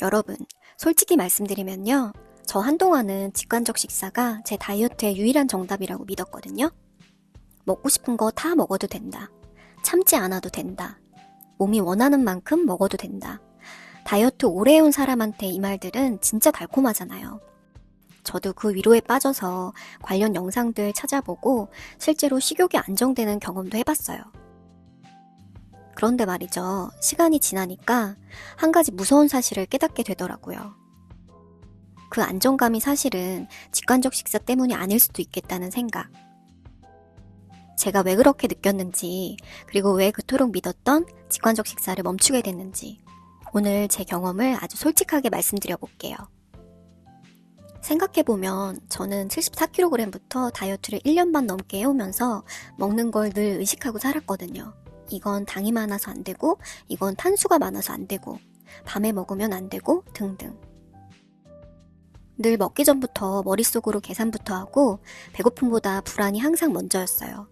여러분, 솔직히 말씀드리면요. 저 한동안은 직관적 식사가 제 다이어트의 유일한 정답이라고 믿었거든요. 먹고 싶은 거 다 먹어도 된다. 참지 않아도 된다. 몸이 원하는 만큼 먹어도 된다. 다이어트 오래 해온 사람한테 이 말들은 진짜 달콤하잖아요. 저도 그 위로에 빠져서 관련 영상들 찾아보고 실제로 식욕이 안정되는 경험도 해봤어요. 그런데 말이죠. 시간이 지나니까 한 가지 무서운 사실을 깨닫게 되더라고요. 그 안정감이 사실은 직관적 식사 때문이 아닐 수도 있겠다는 생각. 제가 왜 그렇게 느꼈는지, 그리고 왜 그토록 믿었던 직관적 식사를 멈추게 됐는지, 오늘 제 경험을 아주 솔직하게 말씀드려 볼게요. 생각해보면 저는 74kg부터 다이어트를 1년 반 넘게 해오면서 먹는 걸 늘 의식하고 살았거든요. 이건 당이 많아서 안 되고, 이건 탄수가 많아서 안 되고, 밤에 먹으면 안 되고, 등등. 늘 먹기 전부터 머릿속으로 계산부터 하고 배고픔보다 불안이 항상 먼저였어요.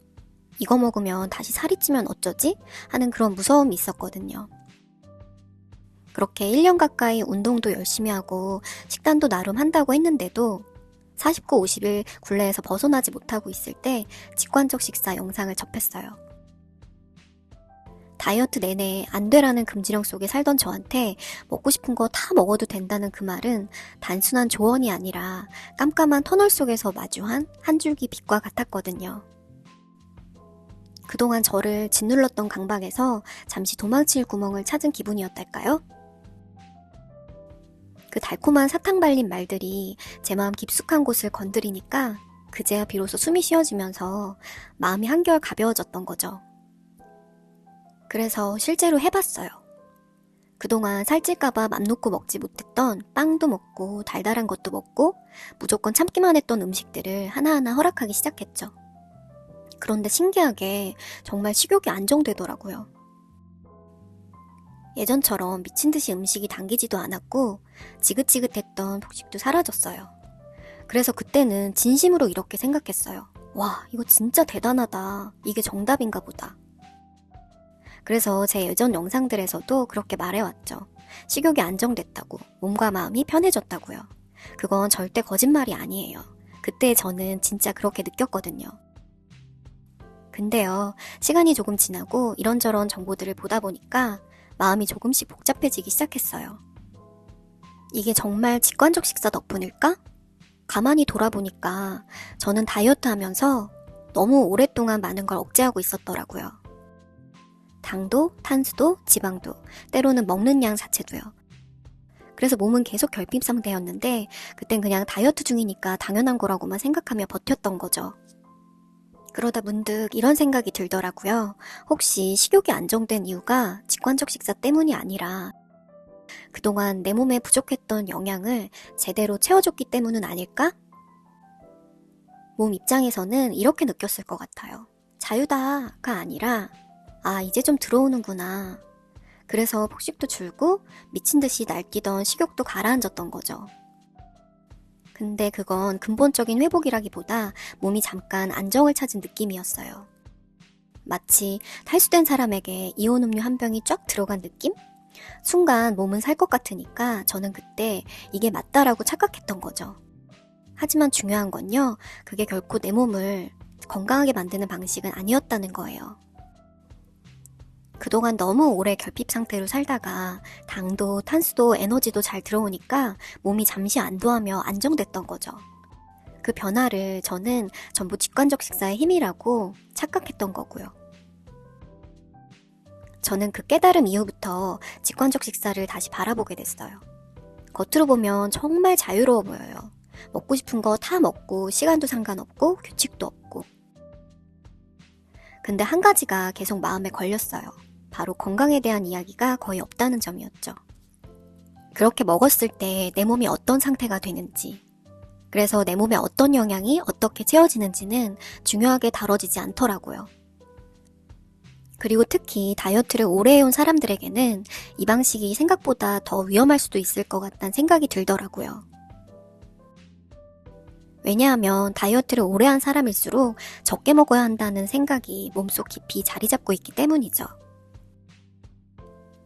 이거 먹으면 다시 살이 찌면 어쩌지? 하는 그런 무서움이 있었거든요. 그렇게 1년 가까이 운동도 열심히 하고 식단도 나름 한다고 했는데도 49, 50일 굴레에서 벗어나지 못하고 있을 때 직관적 식사 영상을 접했어요. 다이어트 내내 안 되라는 금지령 속에 살던 저한테 먹고 싶은 거 다 먹어도 된다는 그 말은 단순한 조언이 아니라 깜깜한 터널 속에서 마주한 한 줄기 빛과 같았거든요. 그동안 저를 짓눌렀던 강박에서 잠시 도망칠 구멍을 찾은 기분이었달까요? 그 달콤한 사탕 발린 말들이 제 마음 깊숙한 곳을 건드리니까 그제야 비로소 숨이 쉬어지면서 마음이 한결 가벼워졌던 거죠. 그래서 실제로 해봤어요. 그동안 살찔까봐 맘 놓고 먹지 못했던 빵도 먹고 달달한 것도 먹고 무조건 참기만 했던 음식들을 하나하나 허락하기 시작했죠. 그런데 신기하게 정말 식욕이 안정되더라고요. 예전처럼 미친 듯이 음식이 당기지도 않았고 지긋지긋했던 폭식도 사라졌어요. 그래서 그때는 진심으로 이렇게 생각했어요. 와, 이거 진짜 대단하다. 이게 정답인가 보다. 그래서 제 예전 영상들에서도 그렇게 말해왔죠. 식욕이 안정됐다고, 몸과 마음이 편해졌다고요. 그건 절대 거짓말이 아니에요. 그때 저는 진짜 그렇게 느꼈거든요. 근데요, 시간이 조금 지나고 이런저런 정보들을 보다 보니까 마음이 조금씩 복잡해지기 시작했어요. 이게 정말 직관적 식사 덕분일까? 가만히 돌아보니까 저는 다이어트 하면서 너무 오랫동안 많은 걸 억제하고 있었더라고요. 당도, 탄수도, 지방도, 때로는 먹는 양 자체도요. 그래서 몸은 계속 결핍 상태였는데 그땐 그냥 다이어트 중이니까 당연한 거라고만 생각하며 버텼던 거죠. 그러다 문득 이런 생각이 들더라고요. 혹시 식욕이 안정된 이유가 직관적 식사 때문이 아니라 그동안 내 몸에 부족했던 영양을 제대로 채워줬기 때문은 아닐까? 몸 입장에서는 이렇게 느꼈을 것 같아요. 자유다가 아니라 아, 이제 좀 들어오는구나. 그래서 폭식도 줄고 미친 듯이 날뛰던 식욕도 가라앉았던 거죠. 근데 그건 근본적인 회복이라기보다 몸이 잠깐 안정을 찾은 느낌이었어요. 마치 탈수된 사람에게 이온 음료 한 병이 쫙 들어간 느낌? 순간 몸은 살 것 같으니까 저는 그때 이게 맞다라고 착각했던 거죠. 하지만 중요한 건요, 그게 결코 내 몸을 건강하게 만드는 방식은 아니었다는 거예요. 그동안 너무 오래 결핍 상태로 살다가 당도, 탄수도, 에너지도 잘 들어오니까 몸이 잠시 안도하며 안정됐던 거죠. 그 변화를 저는 전부 직관적 식사의 힘이라고 착각했던 거고요. 저는 그 깨달음 이후부터 직관적 식사를 다시 바라보게 됐어요. 겉으로 보면 정말 자유로워 보여요. 먹고 싶은 거 다 먹고 시간도 상관없고 규칙도 없고. 근데 한 가지가 계속 마음에 걸렸어요. 바로 건강에 대한 이야기가 거의 없다는 점이었죠. 그렇게 먹었을 때 내 몸이 어떤 상태가 되는지, 그래서 내 몸에 어떤 영양이 어떻게 채워지는지는 중요하게 다뤄지지 않더라고요. 그리고 특히 다이어트를 오래 해온 사람들에게는 이 방식이 생각보다 더 위험할 수도 있을 것 같다는 생각이 들더라고요. 왜냐하면 다이어트를 오래 한 사람일수록 적게 먹어야 한다는 생각이 몸속 깊이 자리 잡고 있기 때문이죠.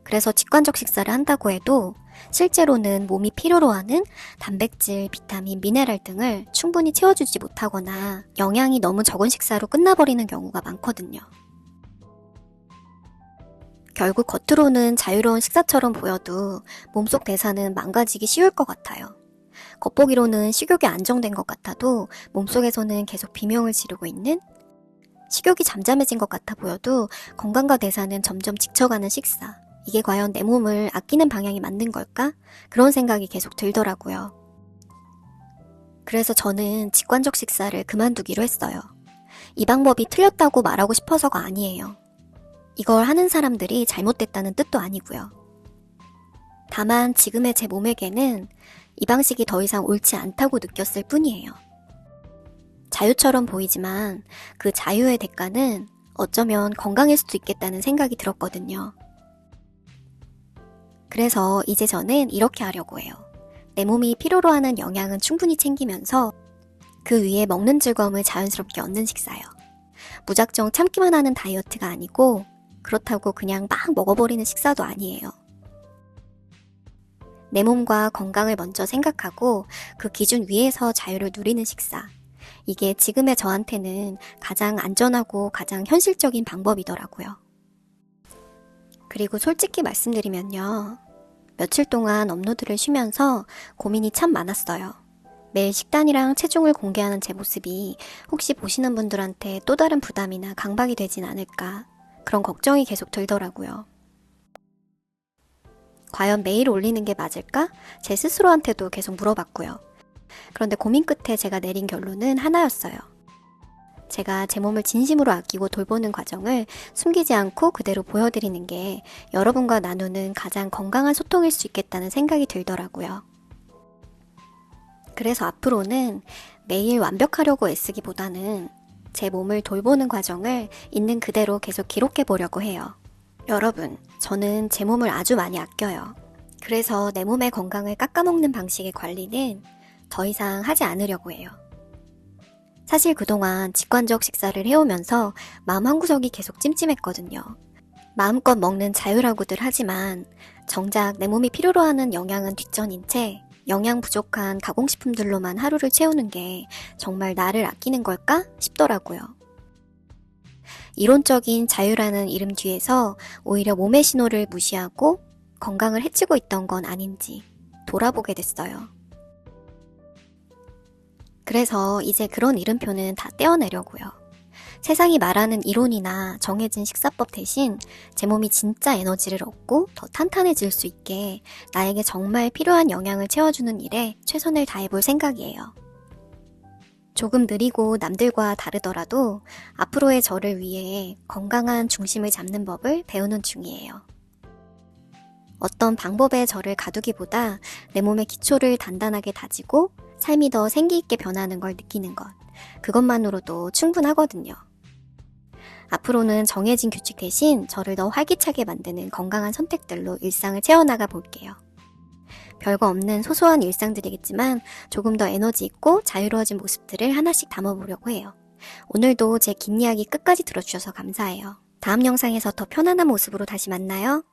그래서 직관적 식사를 한다고 해도 실제로는 몸이 필요로 하는 단백질, 비타민, 미네랄 등을 충분히 채워주지 못하거나 영양이 너무 적은 식사로 끝나버리는 경우가 많거든요. 결국 겉으로는 자유로운 식사처럼 보여도 몸속 대사는 망가지기 쉬울 것 같아요. 겉보기로는 식욕이 안정된 것 같아도 몸속에서는 계속 비명을 지르고 있는, 식욕이 잠잠해진 것 같아 보여도 건강과 대사는 점점 지쳐가는 식사. 이게 과연 내 몸을 아끼는 방향이 맞는 걸까? 그런 생각이 계속 들더라고요. 그래서 저는 직관적 식사를 그만두기로 했어요. 이 방법이 틀렸다고 말하고 싶어서가 아니에요. 이걸 하는 사람들이 잘못됐다는 뜻도 아니고요. 다만 지금의 제 몸에게는 이 방식이 더 이상 옳지 않다고 느꼈을 뿐이에요. 자유처럼 보이지만 그 자유의 대가는 어쩌면 건강일 수도 있겠다는 생각이 들었거든요. 그래서 이제 저는 이렇게 하려고 해요. 내 몸이 필요로 하는 영양은 충분히 챙기면서 그 위에 먹는 즐거움을 자연스럽게 얻는 식사요. 무작정 참기만 하는 다이어트가 아니고 그렇다고 그냥 막 먹어버리는 식사도 아니에요. 내 몸과 건강을 먼저 생각하고 그 기준 위에서 자유를 누리는 식사. 이게 지금의 저한테는 가장 안전하고 가장 현실적인 방법이더라고요. 그리고 솔직히 말씀드리면요. 며칠 동안 업로드를 쉬면서 고민이 참 많았어요. 매일 식단이랑 체중을 공개하는 제 모습이 혹시 보시는 분들한테 또 다른 부담이나 강박이 되진 않을까, 그런 걱정이 계속 들더라고요. 과연 매일 올리는 게 맞을까? 제 스스로한테도 계속 물어봤고요. 그런데 고민 끝에 제가 내린 결론은 하나였어요. 제가 제 몸을 진심으로 아끼고 돌보는 과정을 숨기지 않고 그대로 보여드리는 게 여러분과 나누는 가장 건강한 소통일 수 있겠다는 생각이 들더라고요. 그래서 앞으로는 매일 완벽하려고 애쓰기보다는 제 몸을 돌보는 과정을 있는 그대로 계속 기록해 보려고 해요. 여러분, 저는 제 몸을 아주 많이 아껴요. 그래서 내 몸의 건강을 깎아먹는 방식의 관리는 더 이상 하지 않으려고 해요. 사실 그동안 직관적 식사를 해오면서 마음 한구석이 계속 찜찜했거든요. 마음껏 먹는 자유라고들 하지만 정작 내 몸이 필요로 하는 영양은 뒷전인 채 영양 부족한 가공식품들로만 하루를 채우는 게 정말 나를 아끼는 걸까 싶더라고요. 이론적인 자유라는 이름 뒤에서 오히려 몸의 신호를 무시하고 건강을 해치고 있던 건 아닌지 돌아보게 됐어요. 그래서 이제 그런 이름표는 다 떼어내려고요. 세상이 말하는 이론이나 정해진 식사법 대신 제 몸이 진짜 에너지를 얻고 더 탄탄해질 수 있게 나에게 정말 필요한 영양을 채워주는 일에 최선을 다해볼 생각이에요. 조금 느리고 남들과 다르더라도 앞으로의 저를 위해 건강한 중심을 잡는 법을 배우는 중이에요. 어떤 방법에 저를 가두기보다 내 몸의 기초를 단단하게 다지고 삶이 더 생기있게 변하는 걸 느끼는 것, 그것만으로도 충분하거든요. 앞으로는 정해진 규칙 대신 저를 더 활기차게 만드는 건강한 선택들로 일상을 채워나가 볼게요. 별거 없는 소소한 일상들이겠지만 조금 더 에너지 있고 자유로워진 모습들을 하나씩 담아보려고 해요. 오늘도 제 긴 이야기 끝까지 들어주셔서 감사해요. 다음 영상에서 더 편안한 모습으로 다시 만나요.